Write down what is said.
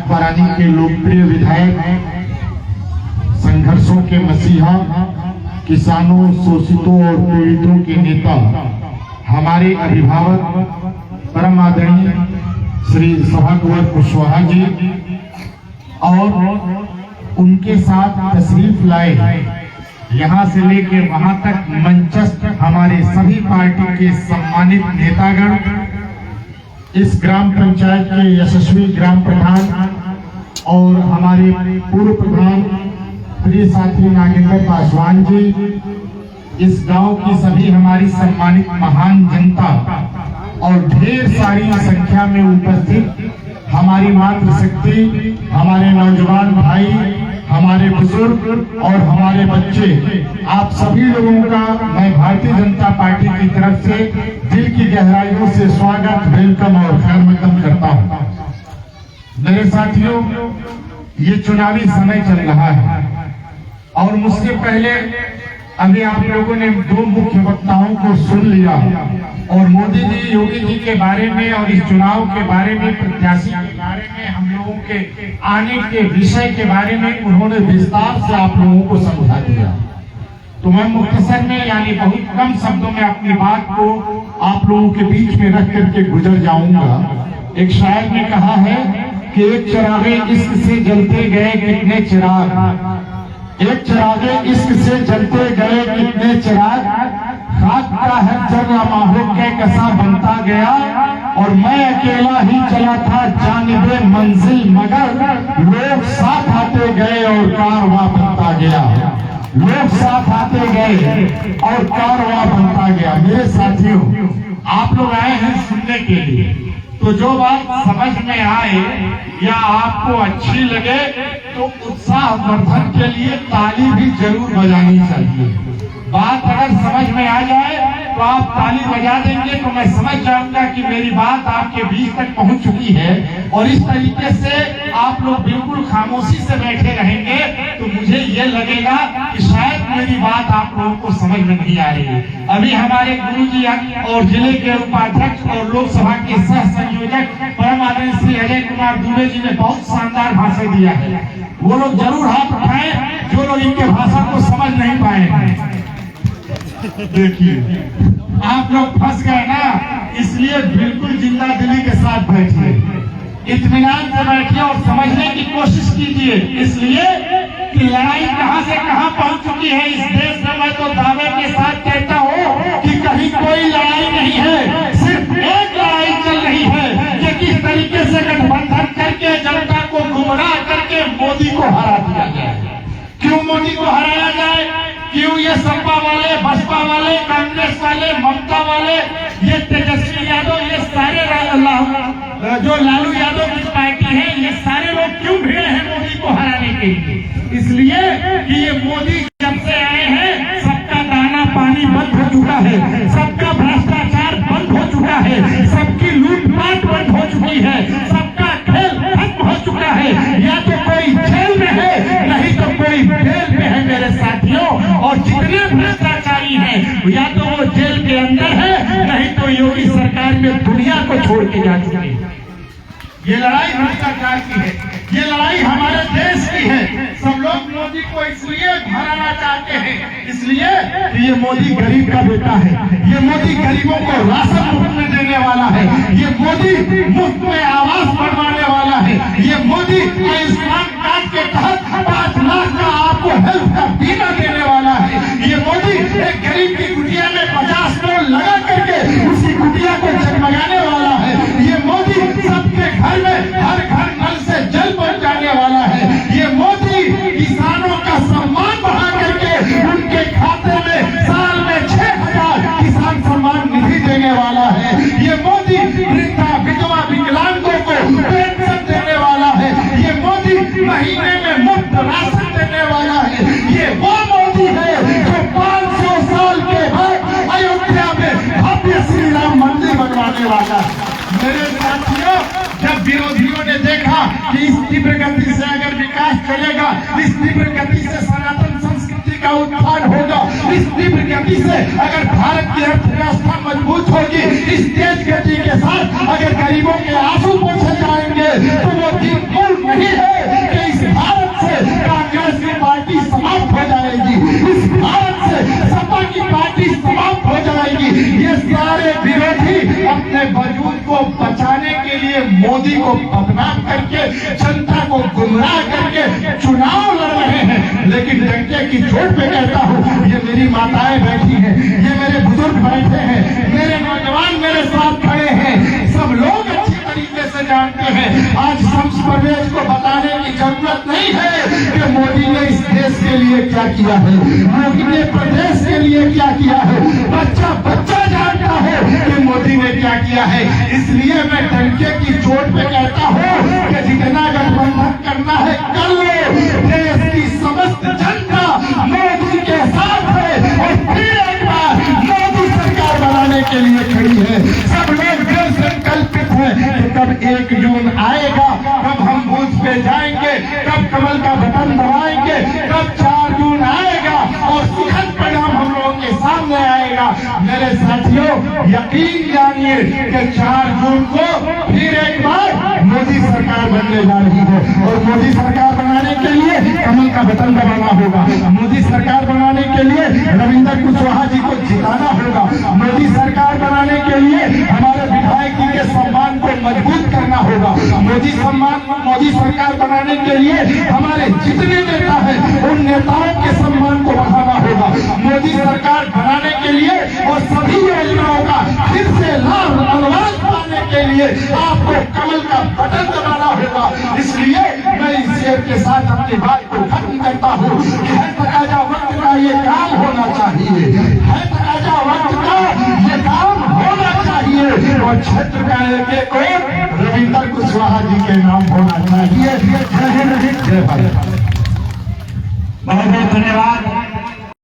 परानी के लोकप्रिय विधायक, संघर्षों के मसीहा, किसानों, शोषितों और पीड़ितों के नेता, हमारे अभिभावक परम आदरणीय श्री सभा कुंवर कुशवाहा जी और उनके साथ तशरीफ लाए यहाँ से लेके वहां तक मंचस्थ हमारे सभी पार्टी के सम्मानित नेतागण, इस ग्राम पंचायत के यशस्वी ग्राम प्रधान और हमारे पूर्व प्रधान प्रिय साथी नागेंद्र पासवान जी, इस गांव की सभी हमारी सम्मानित महान जनता और ढेर सारी संख्या में उपस्थित हमारी मातृशक्ति, हमारे नौजवान भाई, हमारे बुजुर्ग और हमारे बच्चे, आप सभी लोगों का मैं भारतीय जनता पार्टी की तरफ से दिल की गहराइयों से स्वागत, वेलकम और खैर मकदम करता हूं। मेरे साथियों, ये चुनावी समय चल रहा है और मुझसे पहले अभी आप लोगों ने दो मुख्य वक्ताओं को सुन लिया और मोदी जी, योगी जी के बारे में और इस चुनाव के बारे में, प्रत्याशी के बारे में, हम लोगों के आने के विषय के बारे में उन्होंने विस्तार से आप लोगों को समझा दिया। तो मैं मुख्तसर में यानी बहुत कम शब्दों में अपनी बात को आप लोगों के बीच में रख करके गुजर जाऊंगा। एक शायर ने कहा है कि एक चिरागे इश्क से जलते गए कितने चिराग, एक चिरागे इश्क से जलते गए कितने चिराग, खाक का है जरा माहो के कसा बनता गया, और मैं अकेला ही चला था जानिबे मंजिल, मगर लोग साथ आते गए और कारवां बनता गया, लोग साथ आते गए और कारवां बनता गया। मेरे साथियों, आप लोग आए हैं सुनने के लिए, तो जो बात समझ में आए या आपको अच्छी लगे तो उत्साह वर्धन के लिए ताली भी जरूर बजानी चाहिए। बात अगर समझ में आ जाए तो आप ताली बजा देंगे तो मैं समझ जाऊंगा कि मेरी बात आपके बीच तक पहुंच चुकी है, और इस तरीके से आप लोग बिल्कुल खामोशी से बैठे रहेंगे तो मुझे ये लगेगा कि शायद मेरी बात आप लोगों को समझ में नहीं आ रही है। अभी हमारे गुरुजी और जिले के उपाध्यक्ष और लोकसभा के सह संयोजक परम आदरणीय श्री अजय कुमार दुबे जी ने बहुत शानदार भाषण दिया है। वो लोग जरूर हाथ उठाएं जो लोग इनके भाषण को समझ नहीं पाए हैं। देखिए, आप लोग फंस गए ना, इसलिए बिल्कुल जिंदा दिली के साथ बैठिए, इत्मीनान से बैठिए और समझने की कोशिश कीजिए, इसलिए कि लड़ाई कहां से कहां पहुंच चुकी है इस देश में। मैं तो दावे के साथ कहता हूं कि कहीं कोई लड़ाई नहीं है, सिर्फ एक लड़ाई चल रही है कि किस तरीके से गठबंधन करके जनता को गुमराह करके मोदी को हरा दिया जाए। क्यों मोदी को हराया जाए? क्यों ये सपा वाले, बसपा वाले, कांग्रेस वाले, ममता वाले, ये तेजस्वी यादव, ये सारे जो लालू यादव की पार्टी है, ये सारे लोग क्यों भिड़े हैं मोदी को हराने के लिए? इसलिए कि ये मोदी जब से आए हैं सबका दाना पानी बंद हो चुका है, सबका भ्रष्टाचार बंद हो चुका है, सबकी लूटपाट बंद हो चुकी है, सबका खेल खत्म हो चुका है। या तो कोई जेल में है, नहीं तो कोई जेल में है मेरे साथियों, और जितने भ्रष्टाचारी हैं या तो वो जेल के अंदर है, नहीं तो योगी सरकार में दुनिया को छोड़ के जा चुके हैं। ये लड़ाई भ्रष्टाचार की है, ये लड़ाई हमारे देश की है। सब लोग मोदी को इसलिए हराना चाहते हैं, इसलिए कि ये मोदी गरीब का बेटा है, ये मोदी गरीबों को राशन मुफ्त में देने वाला है, ये मोदी मुफ्त में आवास बनवाने वाला है, ये मोदी आयुष्मान कार्ड के तहत 5 लाख का आपको हेल्थ का बीमा देने वाला है, ये मोदी एक गरीब की कुटिया में 50 करोड़ लगा करके उसी कुटिया को जगमगाने वाला है, ये मोदी सबके घर में हर घर नल से जल पहुंचाने वाला है, ये मोदी किसानों का सम्मान बढ़ा करके उनके खाते में साल में 6,000 किसान सम्मान निधि देने वाला है, ये मोदी वृद्धा विधवा विकलांगों को पेंशन देने वाला है, ये मोदी महीने में मुफ्त राशन देने वाला है, ये वो मोदी है जो 500 साल के बाद अयोध्या में भव्य श्री राम मंदिर बनवाने वाला है। मेरे साथियों, जब विरोधियों ने देखा कि इस तीव्र गति से अगर विकास चलेगा, इस तीव्र गति से सनातन संस्कृति का उत्थान होगा, इस तीव्र गति से अगर भारत की अर्थव्यवस्था मजबूत होगी, इस तेज गति के साथ अगर गरीबों के आंसू पोंछे जाएंगे तो वो दिन दूर नहीं को बदनाम करके, जनता को गुमराह करके चुनाव लड़ रहे हैं। लेकिन डंके की चोट पे कहता हूँ, ये मेरी माताएं बैठी हैं, ये मेरे बुजुर्ग बैठे हैं, मेरे नौजवान मेरे साथ खड़े हैं, सब लोग अच्छी तरीके से जानते हैं। आज शम्स परवेज को बताने की जरूरत नहीं है कि मोदी ने इस देश के लिए क्या किया है, मोदी ने प्रदेश के लिए क्या किया है। बच्चा बच्चा जानता है कि मोदी ने क्या किया है। इसलिए मैं डंके की चोट पे कहता हूँ कि जितना गठबंधन करना है कर लो। देश की समस्त जनता मोदी के साथ है और फिर एक बार मोदी सरकार बनाने के लिए खड़ी है। सब लोग दृढ़ संकल्पित हैं कि कब 1 जून आएगा, कब हम बूथ पे जाएंगे, कब कमल का बटन दबाएंगे, कब 4 जून आएगा और सुखद परिणाम हम लोगों के सामने आएगा। मेरे साथियों, यकीन जानिए कि 4 जून को फिर एक बार मोदी सरकार बनने जा रही है और मोदी सरकार बनाने के लिए कमल का बटन दबाना होगा। मोदी सरकार बनाने के लिए रविंदर कुशवाहा जी को जिताना होगा। मोदी सरकार बनाने के लिए हमारे विधायक जी के सम्मान को मजबूत करना होगा। मोदी सरकार बनाने के लिए हमारे जितने नेता हैं उन नेताओं के सम्मान को बढ़ाना होगा। मोदी सरकार बनाने के लिए और सभी योजनाओं का फिर से लाभ अनुदान पाने के लिए आपको कमल का बटन दबाना होगा। इसलिए मैं इस शेर के साथ अपनी बात को खत्म करता हूँ कि है तकाजा वक्त का ये काम होना चाहिए, है तकाजा वक्त का ये काम होना चाहिए और क्षेत्र का एक रविंदर कुशवाहा जी के नाम होना चाहिए। जय हिंद, जय भारत। बहुत बहुत धन्यवाद।